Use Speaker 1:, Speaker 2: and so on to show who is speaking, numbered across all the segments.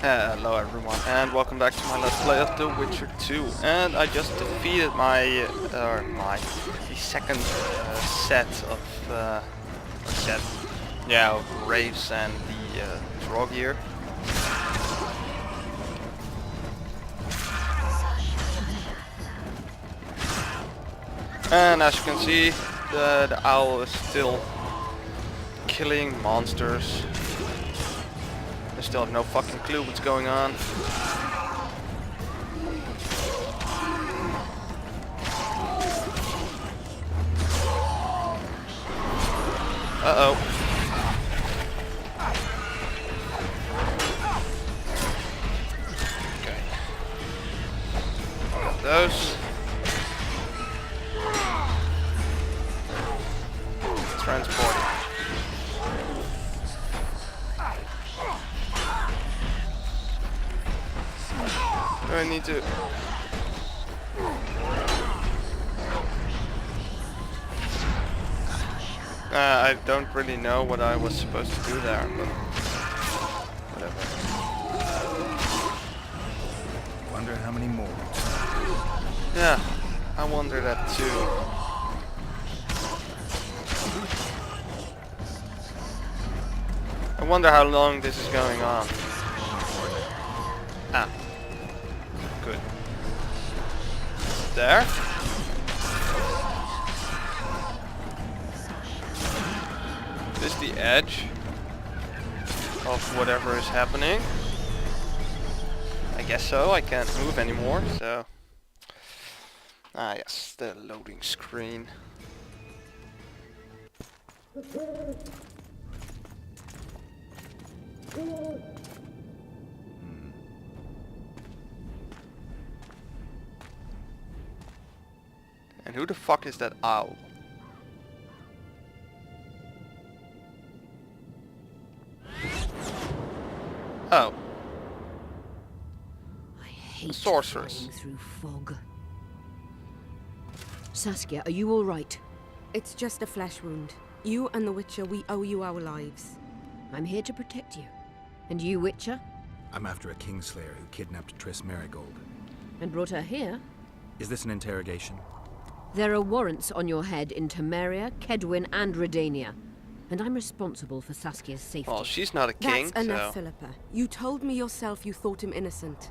Speaker 1: Hello everyone, and welcome back to my Let's Play of The Witcher 2. And I just defeated the second set of Raves and the Draugr. And as you can see, the owl is still killing monsters. I still have no fucking clue what's going on. Uh-oh. Okay. Got those. Transporting. I need to... I don't really know what I was supposed to do there, but... whatever.
Speaker 2: Wonder how many more.
Speaker 1: Yeah, I wonder that too. I wonder how long this is going on. Ah. Good. There. This is the edge of whatever is happening. I guess so. I can't move anymore, so... Ah yes, the loading screen. And who the fuck is that owl? Oh.
Speaker 3: I hate
Speaker 1: Sorceress.
Speaker 3: flying through fog. Saskia, are you all right?
Speaker 4: It's just a flesh wound. You and the Witcher, we owe you our lives.
Speaker 3: I'm here to protect you. And you, Witcher?
Speaker 2: I'm after a Kingslayer who kidnapped Triss Marigold.
Speaker 3: And brought her here?
Speaker 2: Is this an interrogation?
Speaker 3: There are warrants on your head in Temeria, Kedwin, and Redania. And I'm responsible for Saskia's safety.
Speaker 1: Well, she's not a king,
Speaker 4: That's enough,
Speaker 1: so...
Speaker 4: Philippa. You told me yourself you thought him innocent.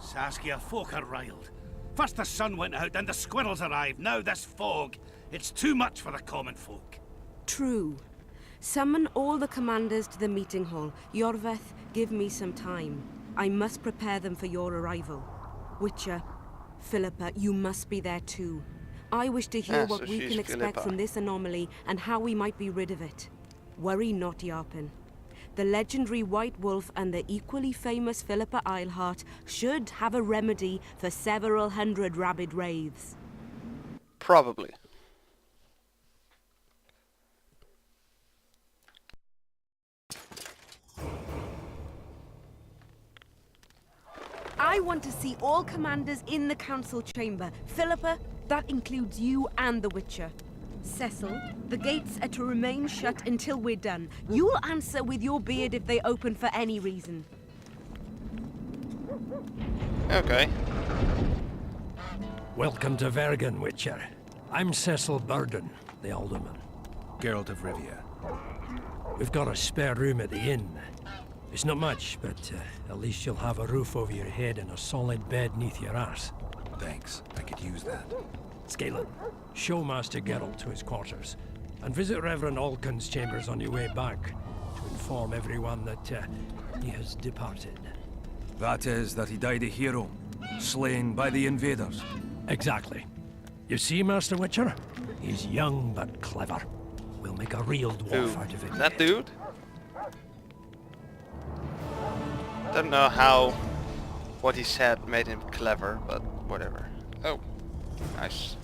Speaker 5: Saskia, folk are riled. First the sun went out, then the squirrels arrived, now this fog. It's too much for the common folk.
Speaker 4: True. Summon all the commanders to the meeting hall. Yorveth, give me some time. I must prepare them for your arrival. Witcher, Philippa, you must be there too. I wish to hear what we can expect from this anomaly and how we might be rid of it. Worry not, Yarpen. The legendary White Wolf and the equally famous Philippa Eilhart should have a remedy for several hundred rabid wraiths.
Speaker 1: Probably.
Speaker 4: I want to see all commanders in the council chamber. Philippa, that includes you and the Witcher. Cecil, the gates are to remain shut until we're done. You'll answer with your beard if they open for any reason.
Speaker 1: Okay.
Speaker 6: Welcome to Vergen, Witcher. I'm Cecil Burden, the alderman.
Speaker 2: Geralt of Rivia.
Speaker 6: We've got a spare room at the inn. It's not much, but at least you'll have a roof over your head and a solid bed neath your arse.
Speaker 2: Thanks, I could use that.
Speaker 6: Scalen, show Master Geralt to his quarters, and visit Reverend Alcon's chambers on your way back, to inform everyone that he has departed.
Speaker 7: That is, that he died a hero, slain by the invaders.
Speaker 6: Exactly. You see, Master Witcher? He's young but clever. We'll make a real dwarf out of him.
Speaker 1: That dude? Don't know how what he said made him clever, but whatever. Oh, nice.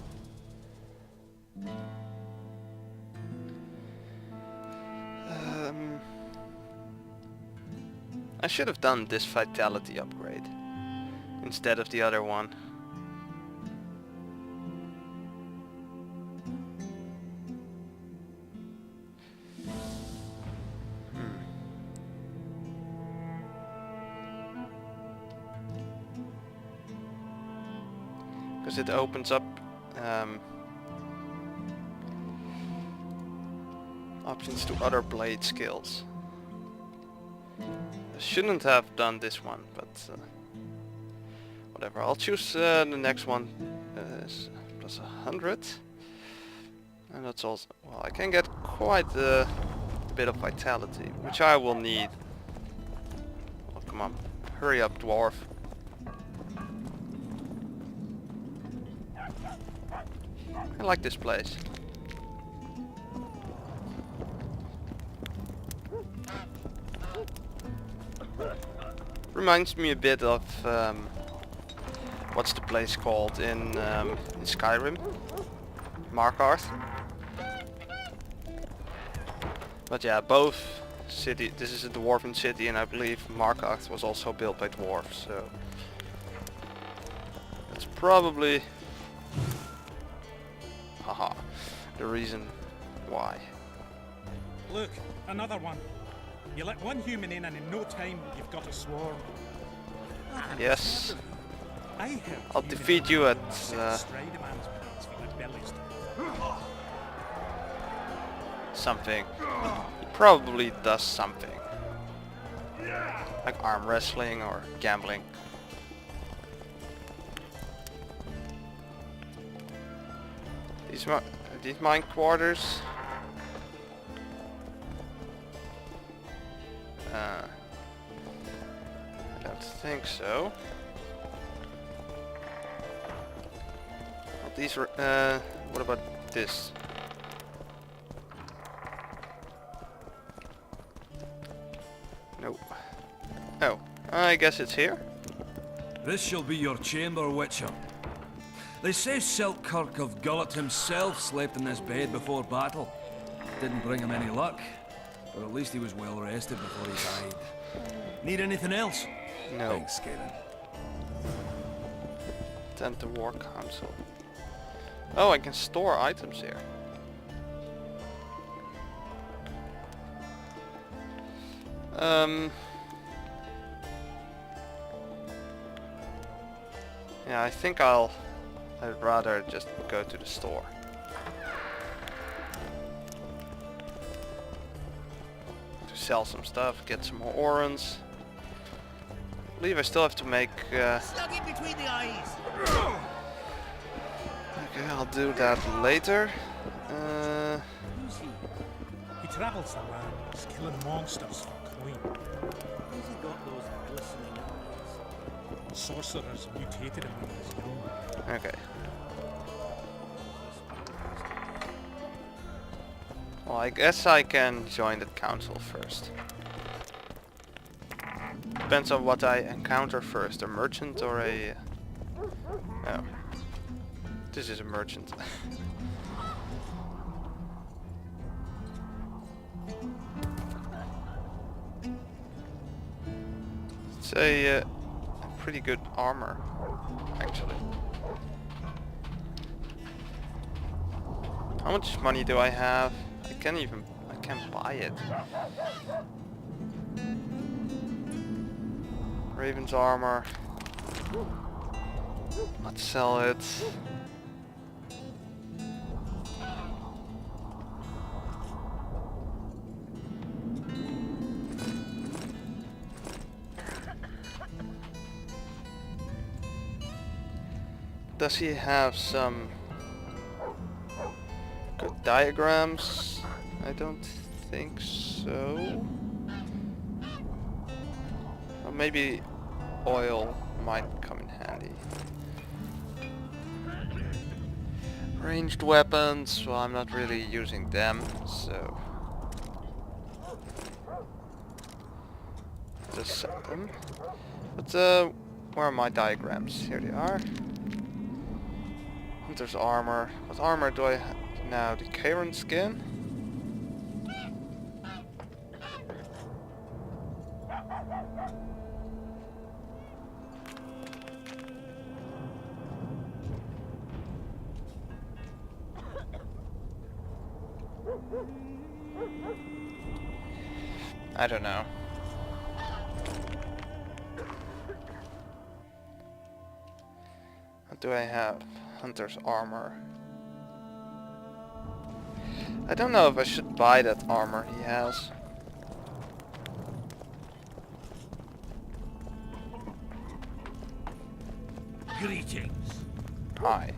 Speaker 1: I should have done this vitality upgrade instead of the other one. because it opens up options to other blade skills. I shouldn't have done this one, but whatever. I'll choose the next one. Is plus 100, and that's also, well, I can get quite a bit of vitality, which I will need. Oh, come on, hurry up, dwarf. I like this place. Reminds me a bit of what's the place called in Skyrim? Markarth. But yeah, both city. This is a dwarven city, and I believe Markarth was also built by dwarves. So that's probably, haha, the reason why.
Speaker 8: Look, another one. You let one human in and in no time you've got a swarm.
Speaker 1: Yes.
Speaker 8: I helped
Speaker 1: I'll defeat you at something. He probably does something. Like arm wrestling or gambling. These mine quarters. I don't think so. Well, these are, what about this? Nope. Oh, I guess it's here.
Speaker 7: This shall be your chamber, Witcher. They say Selkirk of Gullet himself slept in this bed before battle. Didn't bring him any luck, but at least he was well rested before he died. Need anything else?
Speaker 1: No.
Speaker 7: Thanks, Karen.
Speaker 1: Attend the War Council. Oh, I can store items here. Yeah, I think I'd rather just go to the store. To sell some stuff, get some more orans. I believe I still have to make...
Speaker 5: Slug it between the eyes!
Speaker 1: Okay, I'll do that later.
Speaker 8: Who's he? He travels the lands, killing monsters for coin. Who's he got those glistening eyes? Sorcerers mutated him when he was young.
Speaker 1: Okay. Well, I guess I can join the council first. Depends on what I encounter first, a merchant or a... Oh. This is a merchant. It's a pretty good armor, actually. How much money do I have? I can't buy it. Raven's armor. Let's sell it. Does he have some good diagrams? I don't think so. Or maybe oil might come in handy. Ranged weapons, well, I'm not really using them, so just set them. But where are my diagrams? Here they are. Hunter's armor. What armor do I have now? The Karen skin? I don't know. What do I have? Hunter's armor. I don't know if I should buy that armor he has.
Speaker 5: Greetings.
Speaker 1: Hi.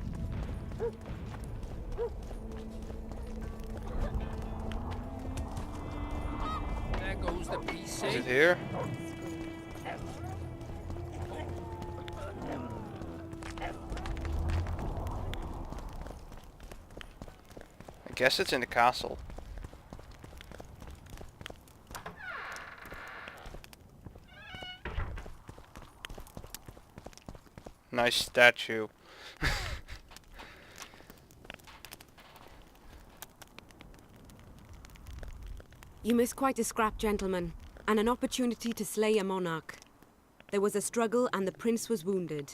Speaker 6: There goes the piece.
Speaker 1: Is it here? I guess it's in the castle. Nice statue.
Speaker 4: You missed quite a scrap, gentlemen, and an opportunity to slay a monarch. There was a struggle and the prince was wounded.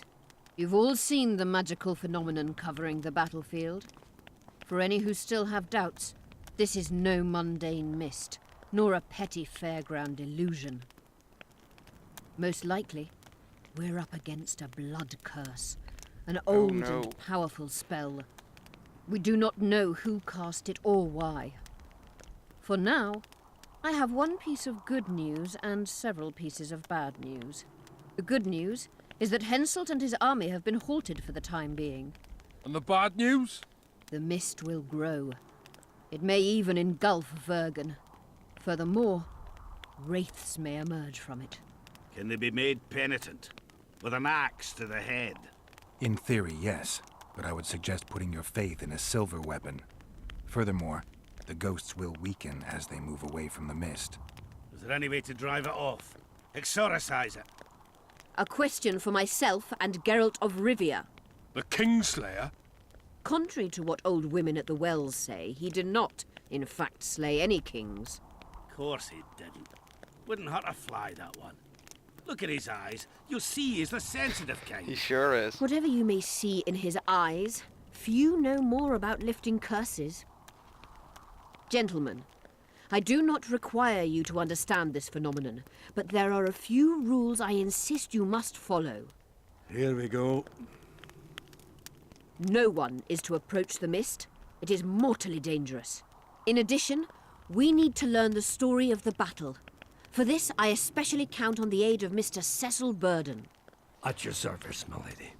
Speaker 3: You've all seen the magical phenomenon covering the battlefield. For any who still have doubts, this is no mundane mist, nor a petty fairground illusion. Most likely, we're up against a blood curse, an old and powerful spell. We do not know who cast it or why. For now, I have one piece of good news and several pieces of bad news. The good news is that Henselt and his army have been halted for the time being.
Speaker 6: And the bad news?
Speaker 3: The mist will grow. It may even engulf Vergen. Furthermore, wraiths may emerge from it.
Speaker 5: Can they be made penitent? With an axe to the head?
Speaker 2: In theory, yes. But I would suggest putting your faith in a silver weapon. Furthermore, the ghosts will weaken as they move away from the mist.
Speaker 5: Is there any way to drive it off? Exorcise it?
Speaker 3: A question for myself and Geralt of Rivia.
Speaker 6: The Kingslayer?
Speaker 3: Contrary to what old women at the wells say, he did not, in fact, slay any kings.
Speaker 5: Of course he didn't. Wouldn't hurt a fly, that one. Look at his eyes. You'll see he's the sensitive kind.
Speaker 1: He sure is.
Speaker 3: Whatever you may see in his eyes, few know more about lifting curses. Gentlemen, I do not require you to understand this phenomenon, but there are a few rules I insist you must follow.
Speaker 5: Here we go.
Speaker 3: No one is to approach the mist. It is mortally dangerous. In addition, we need to learn the story of the battle. For this, I especially count on the aid of Mr. Cecil Burden.
Speaker 6: At your service, my lady.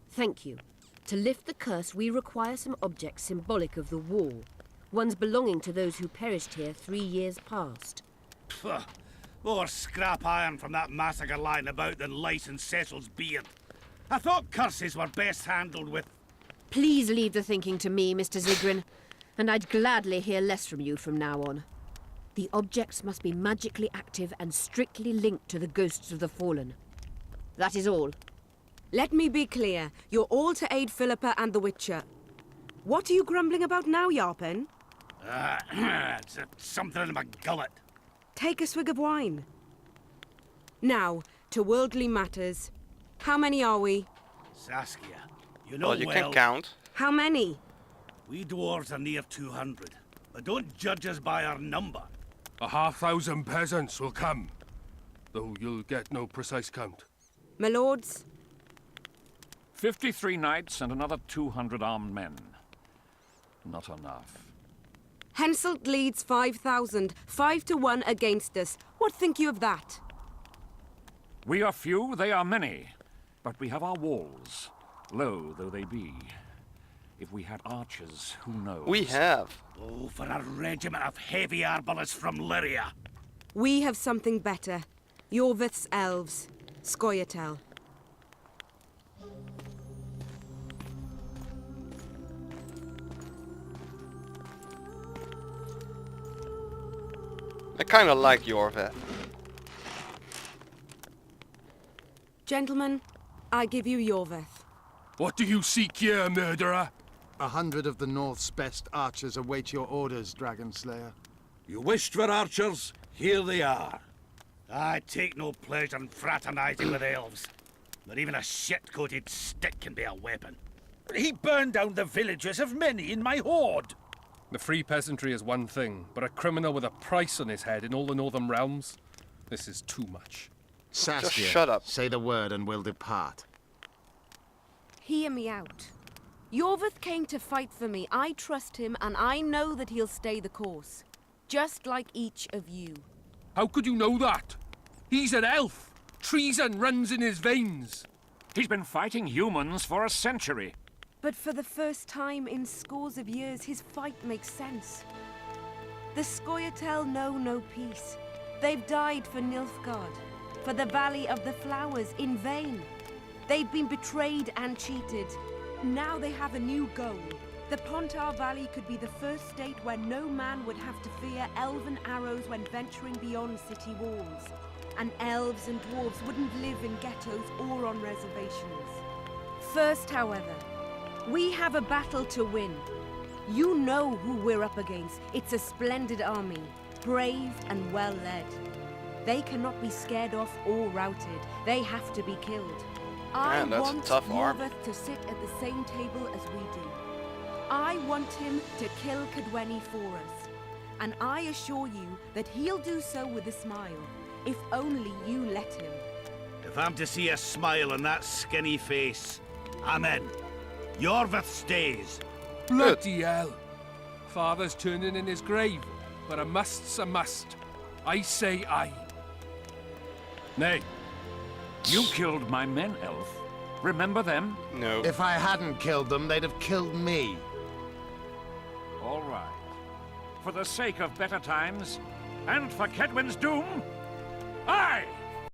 Speaker 3: Thank you. To lift the curse, we require some objects symbolic of the war. Ones belonging to those who perished here 3 years past.
Speaker 5: Pfft. More scrap iron from that massacre lying about than lice in Cecil's beard. I thought curses were best handled with...
Speaker 3: Please leave the thinking to me, Mr. Zigrin, and I'd gladly hear less from you from now on. The objects must be magically active and strictly linked to the ghosts of the fallen. That is all.
Speaker 4: Let me be clear. You're all to aid Philippa and the Witcher. What are you grumbling about now, Yarpen?
Speaker 5: It's something in my gullet.
Speaker 4: Take a swig of wine. Now, to worldly matters. How many are we?
Speaker 5: Saskia, you know
Speaker 1: Well, you can count.
Speaker 4: How many?
Speaker 5: We dwarves are near 200, but don't judge us by our number.
Speaker 6: 1,000 peasants will come, though you'll get no precise count.
Speaker 4: My lords?
Speaker 9: 53 knights and another 200 armed men. Not enough.
Speaker 4: Henselt leads 5,000, 5 to 1 against us. What think you of that?
Speaker 9: We are few, they are many. But we have our walls, low though they be. If we had archers, who knows?
Speaker 1: We have.
Speaker 5: Oh, for a regiment of heavy arbalists from Lyria.
Speaker 4: We have something better. Yorvith's elves. Scoia'tael.
Speaker 1: I kind of like Yorvith.
Speaker 4: Gentlemen, I give you Yorvith.
Speaker 6: What do you seek here, murderer?
Speaker 10: 100 of the North's best archers await your orders, Dragon Slayer.
Speaker 5: You wished for archers? Here they are. I take no pleasure in fraternizing with elves. But even a shit-coated stick can be a weapon. He burned down the villages of many in my horde.
Speaker 11: The free peasantry is one thing, but a criminal with a price on his head in all the northern realms? This is too much.
Speaker 10: Saskia,
Speaker 1: Just shut up.
Speaker 10: say the word and we'll depart.
Speaker 4: Hear me out. Yorveth came to fight for me. I trust him, and I know that he'll stay the course. Just like each of you.
Speaker 11: How could you know that? He's an elf. Treason runs in his veins.
Speaker 9: He's been fighting humans for a century.
Speaker 4: But for the first time in scores of years, his fight makes sense. The Scoia'tael know no peace. They've died for Nilfgaard, for the Valley of the Flowers, in vain. They've been betrayed and cheated. Now they have a new goal. The Pontar Valley could be the first state where no man would have to fear elven arrows when venturing beyond city walls. And elves and dwarves wouldn't live in ghettos or on reservations. First, however, we have a battle to win. You know who we're up against. It's a splendid army, brave and well led. They cannot be scared off or routed. They have to be killed.
Speaker 1: Man, that's a tough army.
Speaker 4: Yorveth to sit at the same table as we do. I want him to kill Cadwenny for us. And I assure you that he'll do so with a smile, if only you let him.
Speaker 5: If I'm to see a smile on that skinny face, I'm in. Yorveth stays.
Speaker 11: Bloody hell. Father's turning in his grave, but a must's a must. I say aye.
Speaker 9: Nay. You killed my men, Elf. Remember them?
Speaker 1: No.
Speaker 10: If I hadn't killed them, they'd have killed me.
Speaker 9: All right. For the sake of better times, and for Kedwin's doom,